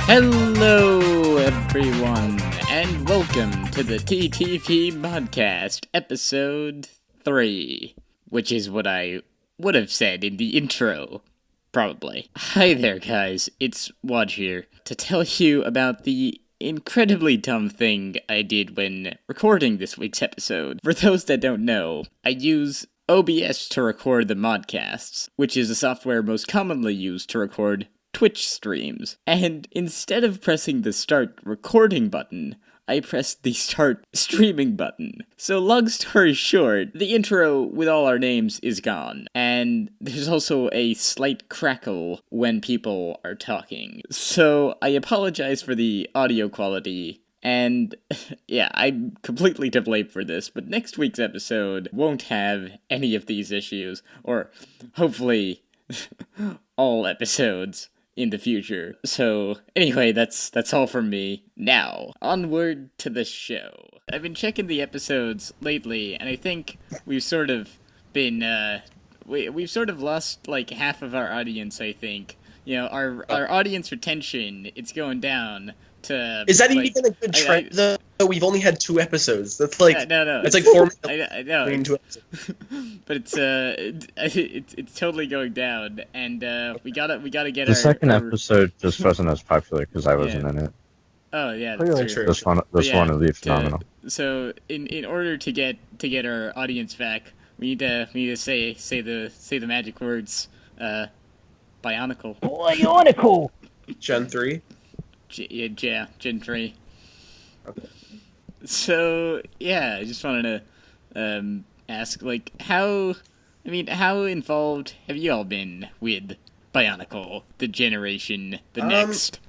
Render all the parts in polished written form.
Hello, everyone, and welcome to the TTP Podcast, Episode 3, which is what I would have said in the intro, probably. Hi there, guys, it's Waj here, to tell you about the incredibly dumb thing I did when recording this week's episode. For those that don't know, I use OBS to record the modcasts, which is a software most commonly used to record Twitch streams, and instead of pressing the start recording button, I pressed the start streaming button. So long story short, the intro with all our names is gone, and there's also a slight crackle when people are talking. So I apologize for the audio quality, and yeah, I'm completely to blame for this, but next week's episode won't have any of these issues, or hopefully all episodes in the future. So anyway, that's all from me. Now, onward to the show. I've been checking the episodes lately, and I think we've sort of been, we've sort of lost, like, half of our audience, I think. You know, our audience retention, it's going down to... Is that like, even a good trend, though? We've only had 2 episodes. That's like... no. It's like 4 minutes. I know. Between 2 episodes. But it's totally going down, and we gotta get the our... second our... episode just wasn't as popular because I wasn't in it. Oh, yeah, Clearly that's true. This one will be phenomenal. So in order to get our audience back, we need to say the magic words. Bionicle. Bionicle. Gen 3? Yeah, Gen 3. Okay. So yeah, I just wanted to ask, like, how involved have you all been with Bionicle, the generation, the next?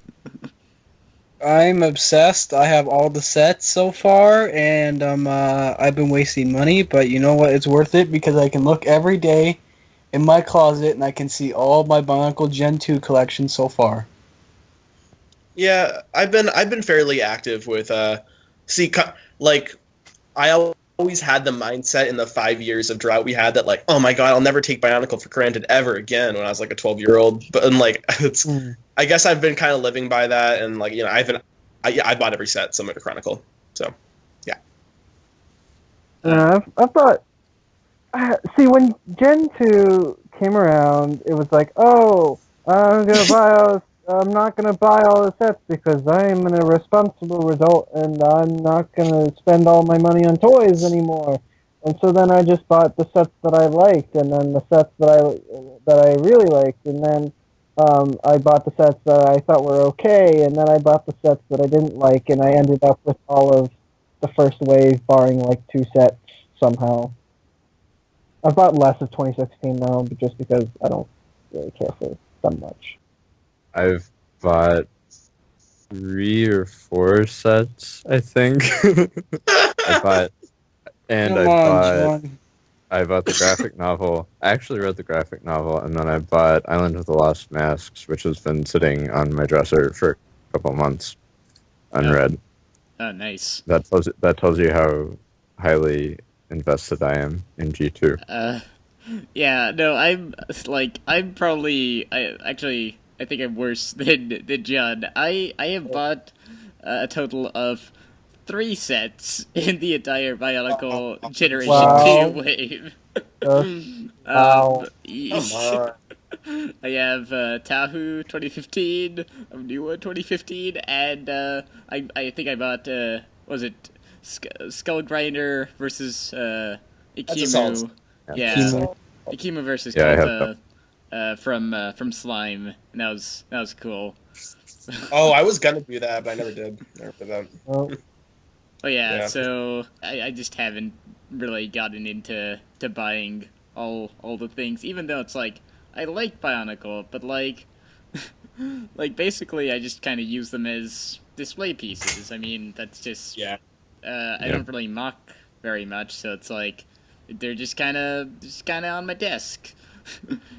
I'm obsessed. I have all the sets so far, and I've been wasting money, but you know what? It's worth it because I can look every day in my closet and I can see all my Bionicle Gen 2 collection so far. Yeah, I've been fairly active with, I always had the mindset in the 5 years of drought we had that, like, oh my god, I'll never take Bionicle for granted ever again when I was, like, a 12-year-old. But, and, like, I guess I've been kind of living by that, and, like, you know, I bought every set, Summit to Chronicle, so, yeah. I thought... see, when Gen 2 came around, it was like, oh, I'm not gonna buy all the sets because I'm an irresponsible adult and I'm not gonna spend all my money on toys anymore. And so then I just bought the sets that I liked, and then the sets that I really liked, and then I bought the sets that I thought were okay, and then I bought the sets that I didn't like, and I ended up with all of the first wave, barring like 2 sets somehow. I've bought less of 2016 now, but just because I don't really care for them much. I've bought 3 or 4 sets, I think. I bought the graphic novel. I actually read the graphic novel, and then I bought Island of the Lost Masks, which has been sitting on my dresser for a couple months, unread. Oh, nice. That tells you how highly invested I am in G2. Yeah, no, I think I'm worse than John. I have bought a total of 3 sets in the entire Bionicle Generation 2 wave. Wow. I have Tahu 2015, Omniwa 2015, and I think I bought, was it Skull Grinder versus Ikimu? Yeah, Ikimu versus Kota from Slime, and that was cool. Oh, I was gonna do that, but I never did. Oh yeah, so I just haven't really gotten into buying all the things, even though it's like I like Bionicle, but like basically I just kind of use them as display pieces. I mean, that's just I don't really mock very much, so it's like they're just kind of on my desk,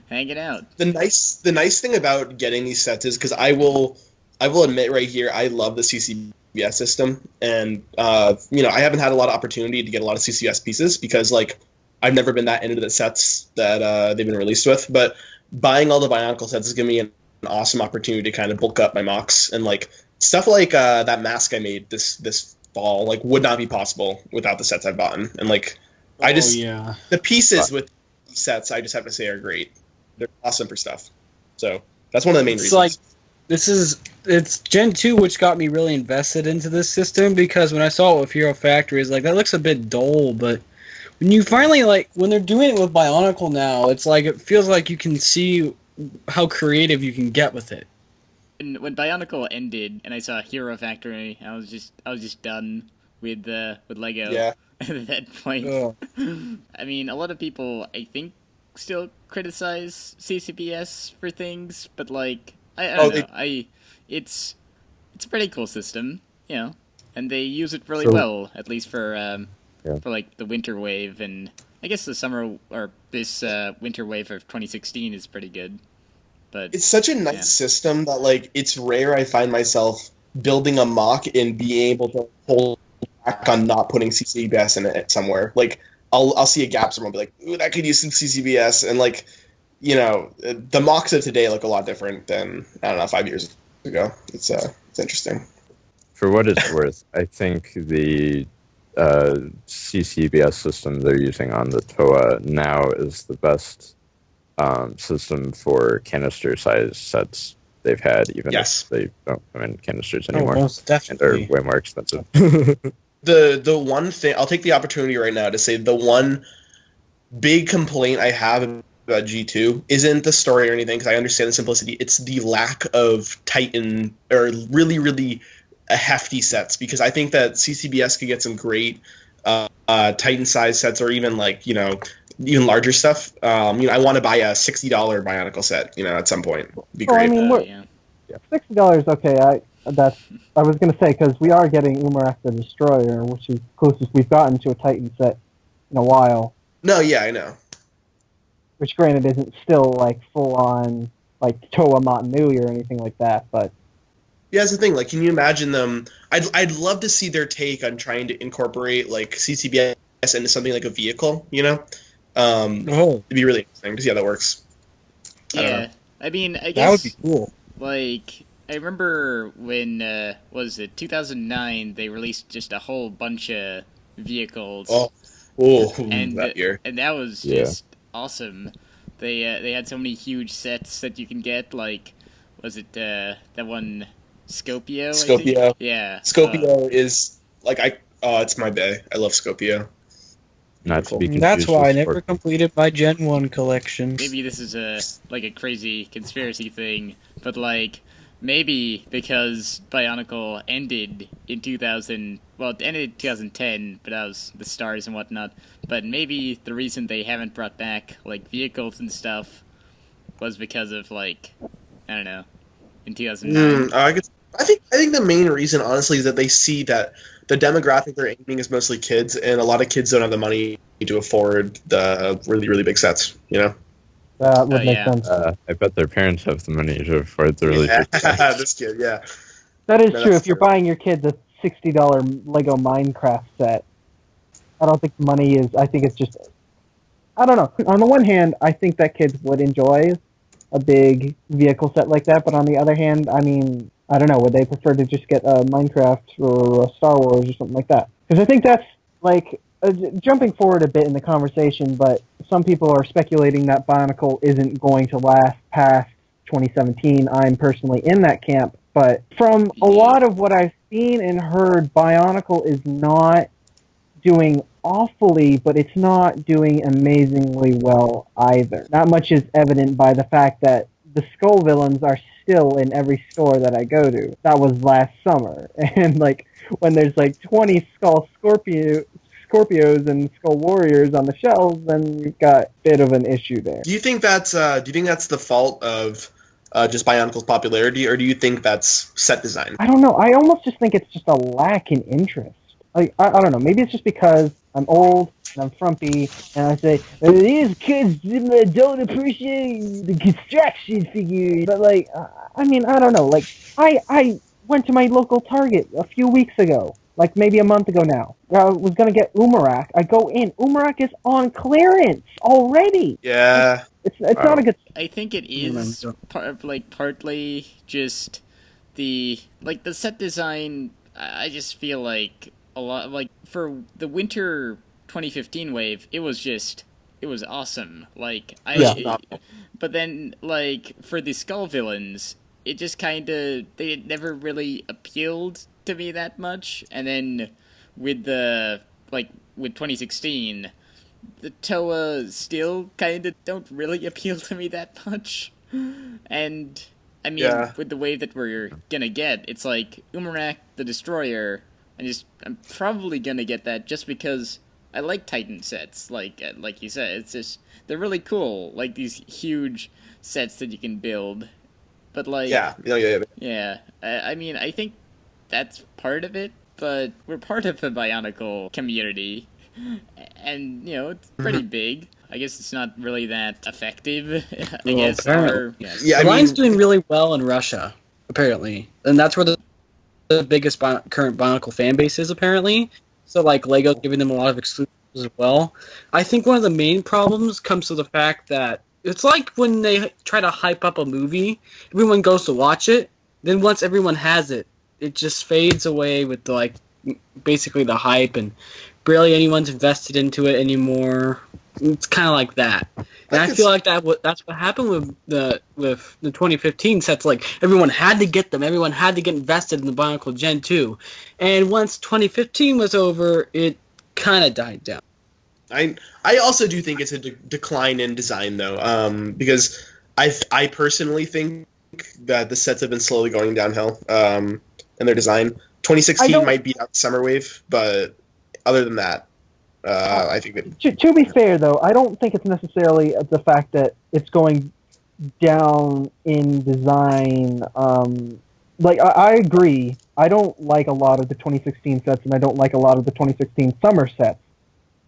hanging out. The nice thing about getting these sets is because I will admit right here, I love the CCBS system, and I haven't had a lot of opportunity to get a lot of CCS pieces because like I've never been that into the sets that they've been released with. But buying all the Bionicle sets has given me an awesome opportunity to kind of bulk up my mocks, and like stuff like that mask I made this fall like would not be possible without the sets I've bought. And like the pieces with sets I just have to say are great. They're awesome for stuff. So that's one of the main reasons. It's Gen 2 which got me really invested into this system, because when I saw it with Hero Factory, it's like, that looks a bit dull, but when you finally, like, when they're doing it with Bionicle now, it's like, it feels like you can see how creative you can get with it. And when Bionicle ended and I saw Hero Factory, I was just done with Lego. Yeah. At that point. Oh. I mean, a lot of people, I think, still criticize CCBS for things, but like, I don't know. It's a pretty cool system, you know, and they use it really well, at least for like the winter wave, and I guess the summer or this winter wave of 2016 is pretty good. But it's such a nice system that like it's rare I find myself building a mock and being able to hold back on not putting CCBS in it somewhere. Like I'll see a gap somewhere and be like, ooh, that could use some CCBS, and like, you know, the mocks of today look a lot different than, I don't know, 5 years ago. It's interesting. For what it's worth, I think the CCBS system they're using on the TOA now is the best system for canister size sets they've had, even if they don't come in canisters anymore. Most definitely. And they're way more expensive. The one thing, I'll take the opportunity right now to say the one big complaint I have about G2 isn't the story or anything, because I understand the simplicity. It's the lack of Titan or really, really hefty sets, because I think that CCBS could get some great Titan size sets, or even like, you know, even larger stuff. You know, I want to buy a $60 Bionicle set, you know, at some point. It'd be great. I mean, $60. Okay, I was gonna say, because we are getting Umarak the Destroyer, which is closest we've gotten to a Titan set in a while. No, yeah, I know. Which, granted, isn't still like full on like Toa Matanui or anything like that, but yeah, that's the thing. Like, can you imagine them? I'd love to see their take on trying to incorporate like CCBS into something like a vehicle. You know, it'd be really interesting to see how that works. I mean, I guess that would be cool. Like, I remember when was it 2009? They released just a whole bunch of vehicles. And that year, and that was just awesome. They had so many huge sets that you can get. Like, was it that one? Scopio? Yeah. Scopio is like it's my bae. I love Scopio. Not to be confused. That's why I never completed my Gen 1 collection. Maybe this is a crazy conspiracy thing, but like maybe because Bionicle ended in 2000. Well, it ended in 2010, but that was the stars and whatnot. But maybe the reason they haven't brought back like vehicles and stuff was because of like, I don't know, in 2009. I think the main reason, honestly, is that they see that the demographic they're aiming is mostly kids, and a lot of kids don't have the money to afford the really, really big sets, you know? That would make sense. I bet their parents have the money to afford the really big sets. This kid, yeah. That is true. If you're buying your kids a $60 Lego Minecraft set, I don't think money is... I think it's just... I don't know. On the one hand, I think that kids would enjoy a big vehicle set like that, but on the other hand, I mean... I don't know, would they prefer to just get a Minecraft or a Star Wars or something like that? Because I think that's, like, jumping forward a bit in the conversation, but some people are speculating that Bionicle isn't going to last past 2017. I'm personally in that camp, but from a lot of what I've seen and heard, Bionicle is not doing awfully, but it's not doing amazingly well either. Not much is evident by the fact that the Skull villains are still in every store that I go to. That was last summer. And like when there's like 20 Scorpios and Skull Warriors on the shelves, then you've got a bit of an issue there. Do you think that's the fault of just Bionicle's popularity, or do you think that's set design? I don't know. I almost just think it's just a lack in interest. Like, I don't know. Maybe it's just because I'm old and I'm frumpy, and I say, these kids don't appreciate the construction figures. But, like, I mean, I don't know. Like, I went to my local Target a few weeks ago, like maybe a month ago now. I was going to get Umarak. I go in. Umarak is on clearance already. Yeah. It's not a good. I think it is partly just the set design. I just feel like a lot like for the winter 2015 wave, it was awesome. But then for the Skull villains, it just they never really appealed to me that much. And then with with 2016, the Toa still don't really appeal to me that much. And I mean, with the wave that we're gonna get, it's like Umarak the Destroyer. I'm probably gonna get that just because I like Titan sets. Like you said, it's just they're really cool. Like these huge sets that you can build. But yeah. I mean, I think that's part of it. But we're part of the Bionicle community, and it's pretty big. I guess it's not really that effective. I guess. Lion's doing really well in Russia, apparently, and that's where the biggest current Bionicle fan base is, apparently. So, Lego's giving them a lot of exclusives as well. I think one of the main problems comes to the fact that it's like when they try to hype up a movie, everyone goes to watch it, then once everyone has it, it just fades away with basically the hype, and barely anyone's invested into it anymore. It's kind of like that. And I feel like that's what happened with the 2015 sets. Everyone had to get them. Everyone had to get invested in the Bionicle Gen 2. And once 2015 was over, it kind of died down. I also do think it's a decline in design, though, because I personally think that the sets have been slowly going downhill in their design. 2016 might be out summer wave, but other than that, I think that... To be fair, though, I don't think it's necessarily the fact that it's going down in design. I agree. I don't like a lot of the 2016 sets, and I don't like a lot of the 2016 summer sets.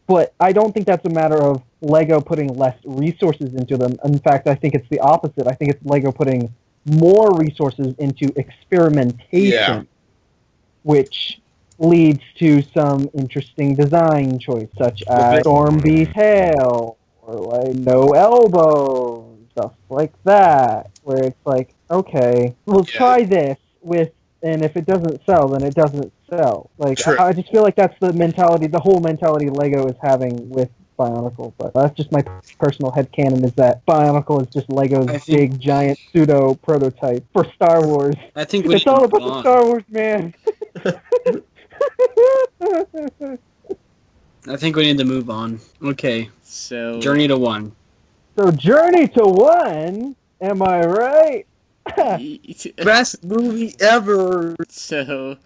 But I don't think that's a matter of LEGO putting less resources into them. In fact, I think it's the opposite. I think it's LEGO putting more resources into experimentation, which leads to some interesting design choice, such as Stormbeast tail, or no elbows, stuff like that, where it's like, okay, we'll try this and if it doesn't sell, then it doesn't sell. I just feel like that's the whole mentality LEGO is having with Bionicle, but that's just my personal headcanon, is that Bionicle is just LEGO's big, giant pseudo prototype for Star Wars. I think it's all about the Star Wars, man. I think we need to move on. Okay. So Journey to One. So Journey to One, am I right? Best movie ever. So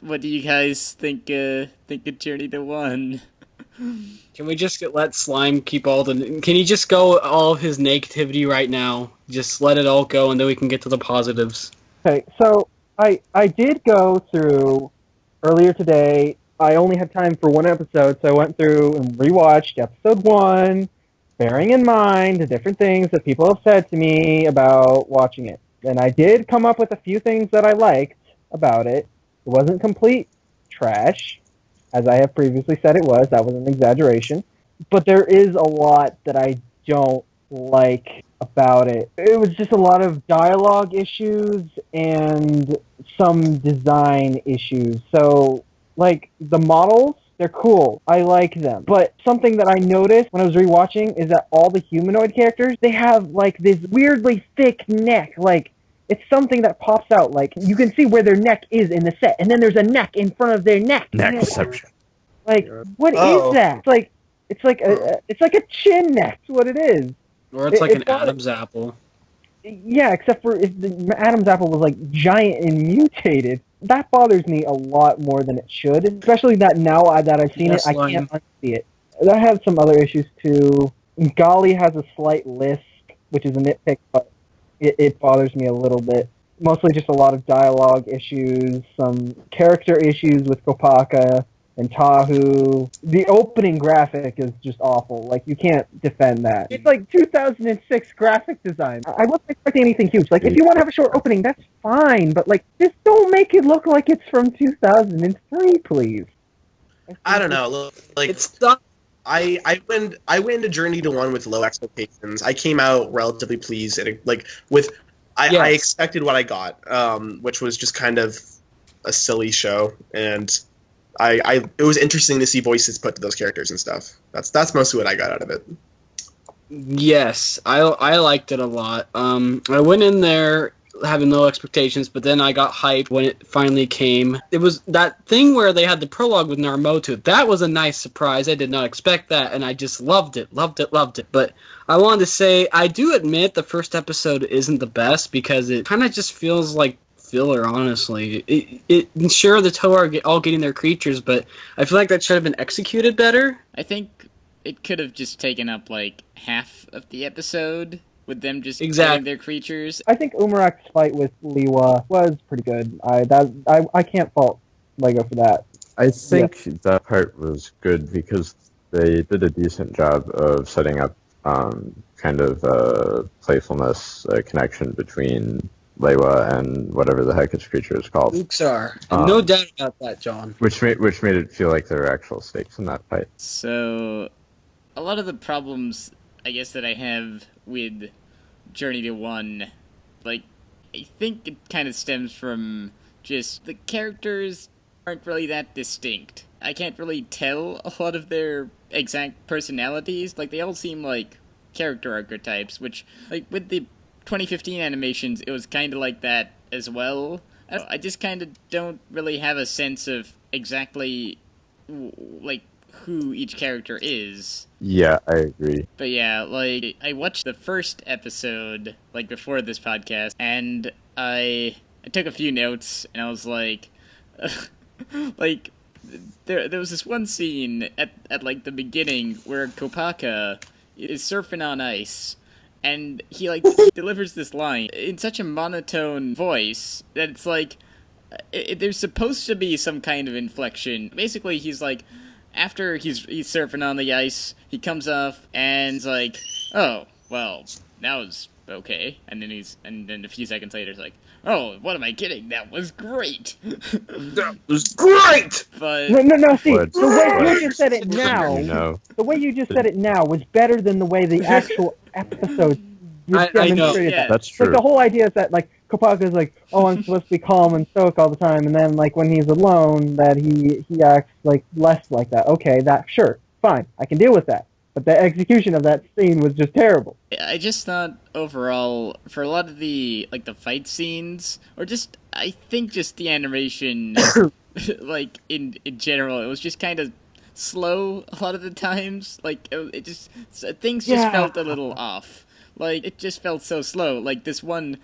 what do you guys think of Journey to One? Can we just let Slime keep all the... Can he just go all of his negativity right now? Just let it all go, and then we can get to the positives. Okay, so I did go through earlier today. I only had time for one episode, so I went through and rewatched episode 1, bearing in mind the different things that people have said to me about watching it. And I did come up with a few things that I liked about it. It wasn't complete trash, as I have previously said it was. That was an exaggeration. But there is a lot that I don't like about it. It was just a lot of dialogue issues and some design issues. So, the models, they're cool. I like them. But something that I noticed when I was rewatching is that all the humanoid characters, they have, this weirdly thick neck. It's something that pops out. You can see where their neck is in the set, and then there's a neck in front of their neck. Neckception. What is that? It's like a chin neck. That's what it is. Or it's an Adam's apple. Yeah, except for if the Adam's apple was giant and mutated. That bothers me a lot more than it should, especially that now that I've seen it, I can't unsee it. I have some other issues too. Gali has a slight lisp, which is a nitpick, but it bothers me a little bit. Mostly just a lot of dialogue issues, some character issues with Kopaka and Tahu. The opening graphic is just awful. You can't defend that. It's 2006 graphic design. I wasn't expecting anything huge. If you want to have a short opening, that's fine, but just don't make it look like it's from 2003, please. I don't know. It's not. I went into Journey to One with low expectations. I came out relatively pleased, and I Yes. expected what I got, which was just kind of a silly show, and it was interesting to see voices put to those characters and stuff. That's mostly what I got out of it. Yes, I liked it a lot. I went in there having low expectations, but then I got hyped when it finally came. It was that thing where they had the prologue with Narmotu. That was a nice surprise. I did not expect that, and I just loved it. But I wanted to say, I do admit the first episode isn't the best because it kind of just feels like filler, honestly. Sure, the Toa are all getting their creatures, but I feel like that should have been executed better. I think it could have just taken up like half of the episode with them just getting their creatures. I think Umarak's fight with Liwa was pretty good. I can't fault Lego for that. I think that part was good because they did a decent job of setting up kind of playfulness, connection between Lewa and whatever the heck its creature is called. Uxar. No doubt about that, John. Which made it feel like there were actual stakes in that fight. So, a lot of the problems, I guess, that I have with Journey to One, like, I think it kind of stems from just the characters aren't really that distinct. I can't really tell a lot of their exact personalities. Like, they all seem like character archetypes, which, like, with the 2015 animations, it was kind of like that as well. I just kind of don't really have a sense of exactly, like, who each character is. Yeah, I agree. But yeah, like, I watched the first episode, like, before this podcast, and I took a few notes, and I was like, like, there was this one scene at like, the beginning where Kopaka is surfing on ice, and he, like, delivers this line in such a monotone voice that it's like, there's supposed to be some kind of inflection. Basically, he's like, after he's surfing on the ice, he comes off and he's like, oh, well, that was okay. And then a few seconds later, it's like, oh, what am I kidding? That was great. That was great. But No. See, What? the way you just said it now, No. the way you just said it now was better than the way the actual episode I know. demonstrated Yeah. that. That's true. Like the whole idea is that like Kopaka's like, oh, I'm supposed to be calm and stoic all the time, and then like when he's alone, that he acts like less like that. Okay, sure, fine, I can deal with that. But the execution of that scene was just terrible. I just thought overall, for a lot of the, like, the fight scenes, or just, I think just the animation, like, in general, it was just kind of slow a lot of the times. Like, it just, things just felt a little off. Like, it just felt so slow. Like, this one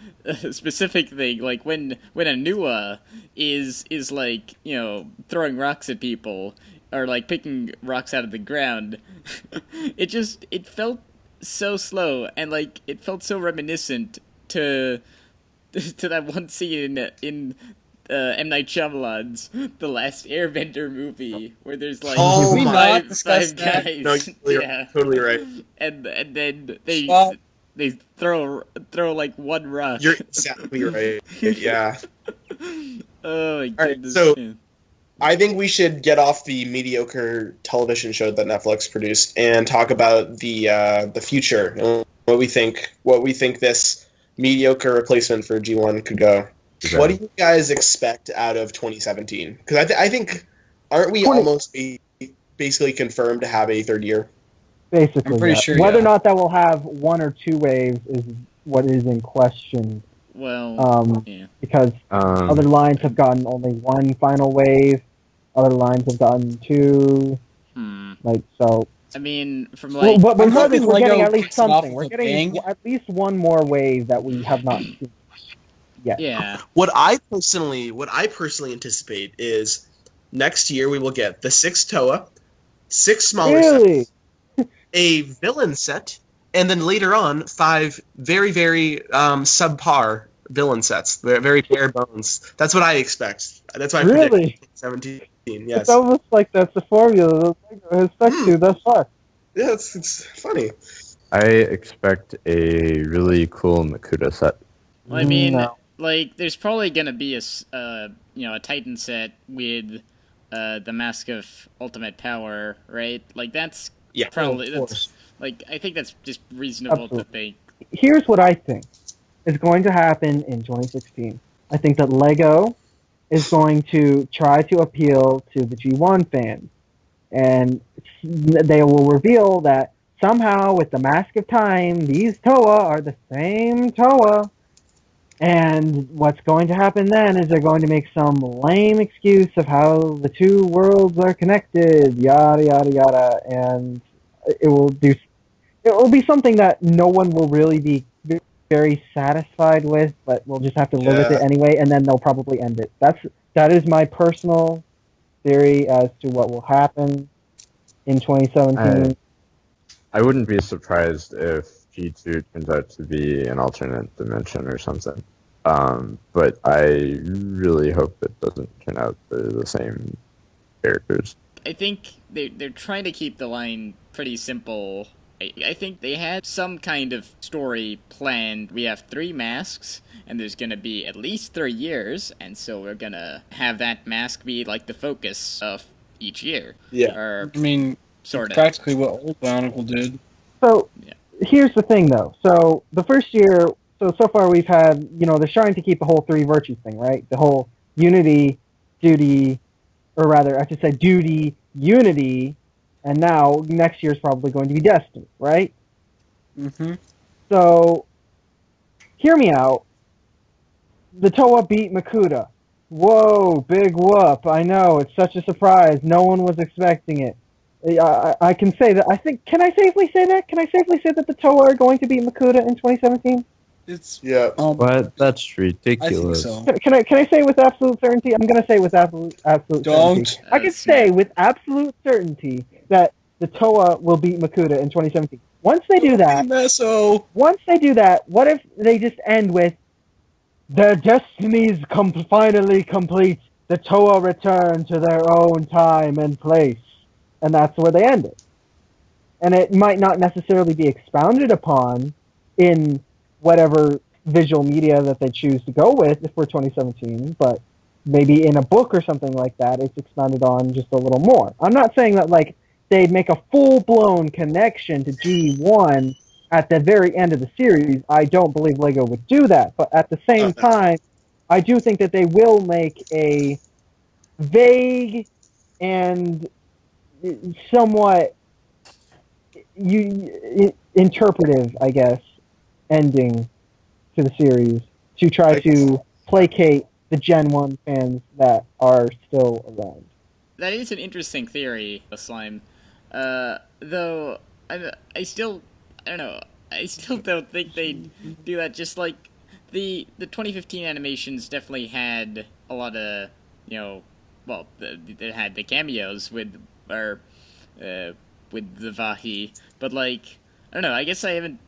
specific thing, like, when Anua is, like, you know, throwing rocks at people, or, like, picking rocks out of the ground, it felt so slow, and, like, it felt so reminiscent to that one scene in M. Night Shyamalan's The Last Airbender movie, where there's, like, Oh Did we my- not discuss five that? guys. No, you're Yeah. totally right. And then they Well- they throw like one rock. You're exactly right. Yeah. Oh my right, goodness. so- yeah. I think we should get off the mediocre television show that Netflix produced and talk about the future and what we think this mediocre replacement for G1 could go. Okay. What do you guys expect out of 2017? Because I think aren't we almost basically confirmed to have a third year? Basically, I'm pretty yeah. sure, Whether yeah. or not that will have one or two waves is what is in question. Well, yeah. Because other lines have gotten only one final wave. Other lines have gotten two. Like, so. I mean, from Well, like but I'm regardless, hoping we're Lego getting at least kicks them off something. with We're a getting bang. at least one more wave that we have not seen yet. yeah. What I personally anticipate is next year we will get the 6 Toa, 6 smaller Really? sets, a villain set, and then later on 5 very, very subpar villain sets, very bare bones. That's what I expect. That's what I predict. Really? 17. Yes. It's almost like that's the formula that Lego has stuck to thus far. Yeah, it's funny. I expect a really cool Makuta set. Well, I mean, No. like, there's probably gonna be a Titan set with the Mask of Ultimate Power, right? Like, that's Yeah. Probably. Of That's course. like I think that's just reasonable to Absolutely. think. Here's what I think is going to happen in 2016. I think that Lego is going to try to appeal to the G1 fans, and they will reveal that somehow, with the Mask of Time, these Toa are the same Toa. And what's going to happen then is they're going to make some lame excuse of how the two worlds are connected, yada yada yada, and it will do. It will be something that no one will really be very satisfied with, but we'll just have to live with it Yeah. anyway, and then they'll probably end it. That is my personal theory as to what will happen in 2017. I wouldn't be surprised if G2 turns out to be an alternate dimension or something. But I really hope it doesn't turn out they're the same characters. I think they're trying to keep the line pretty simple. I think they had some kind of story planned. We have 3 masks, and there's gonna be at least 3 years, and so we're gonna have that mask be like the focus of each year. Yeah. Or I mean, sort of. practically what old Bionicle did. So Yeah. here's the thing, though. So the first year, so far we've had, they're trying to keep the whole 3 virtues thing, right? The whole unity, duty, or rather, I should say duty, unity, and now next year's probably going to be destiny, right? Mm-hmm. So, hear me out. The Toa beat Makuta. Whoa, big whoop. I know, it's such a surprise. No one was expecting it. I can say that. Can I safely say that? Can I safely say that the Toa are going to beat Makuta in 2017? It's Yeah. But that's I think ridiculous. so. Can I say with absolute certainty? I'm going to say with absolute Don't. certainty. I can say with absolute certainty that the Toa will beat Makuta in 2017. Once they do that, Meso. what if they just end with their destinies finally complete, the Toa return to their own time and place, and that's where they end it. And it might not necessarily be expounded upon in whatever visual media that they choose to go with for 2017, but maybe in a book or something like that, it's expounded on just a little more. I'm not saying that they'd make a full-blown connection to G1 at the very end of the series. I don't believe Lego would do that, but at the same time, I do think that they will make a vague and somewhat interpretive, I guess, ending to the series to try to placate the Gen 1 fans that are still around. That is an interesting theory, the slime. Though I still don't know. I still don't think they'd do that. Just like the 2015 animations definitely had a lot of they had the cameos with the Vahi, but I don't know. I guess I haven't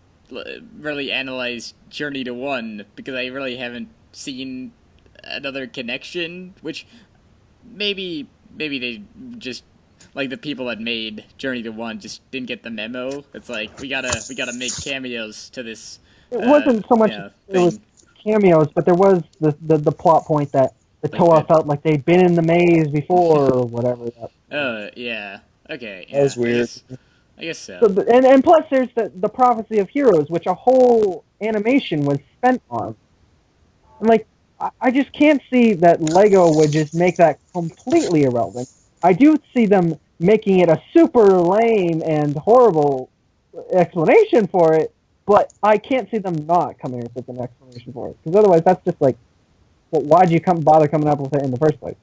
really analyzed Journey to One because I really haven't seen another connection. Which maybe they just the people that made Journey to One just didn't get the memo. It's we gotta make cameos to this. It wasn't so much it was cameos, but there was the plot point that the Toa felt like they'd been in the maze before or whatever. Yeah. Okay. That was weird. I guess so. And plus there's the Prophecy of Heroes, which a whole animation was spent on. And I just can't see that Lego would just make that completely irrelevant. I do see them making it a super lame and horrible explanation for it, but I can't see them not coming up with an explanation for it. Because otherwise, that's just why'd you bother coming up with it in the first place?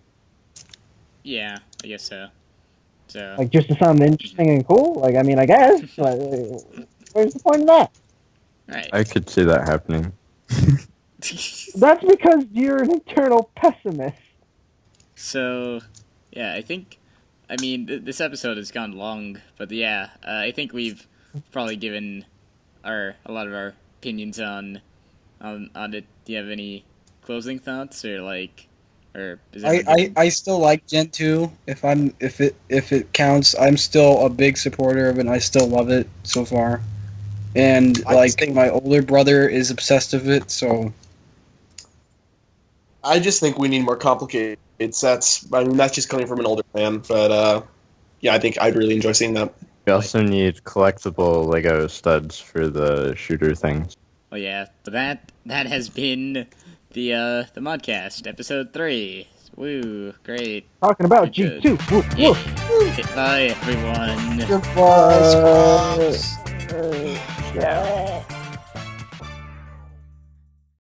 Yeah, I guess so. So just to sound interesting and cool? I guess. But where's the point of that? right. I could see that happening. That's because you're an eternal pessimist. So, yeah, I think, this episode has gone long, but yeah, I think we've probably given a lot of our opinions on it. Do you have any closing thoughts, or is I still like Gen 2. If it counts, I'm still a big supporter of it. And I still love it so far, and my older brother is obsessed with it. So I just think we need more complicated sets. That's just coming from an older fan, but yeah, I think I'd really enjoy seeing that. We also need collectible Lego studs for the shooter things. Oh yeah, but that has been the modcast, episode 3. Woo, great. Talking about Good. G2. Woo, woo. Yeah. Bye everyone. Goodbye.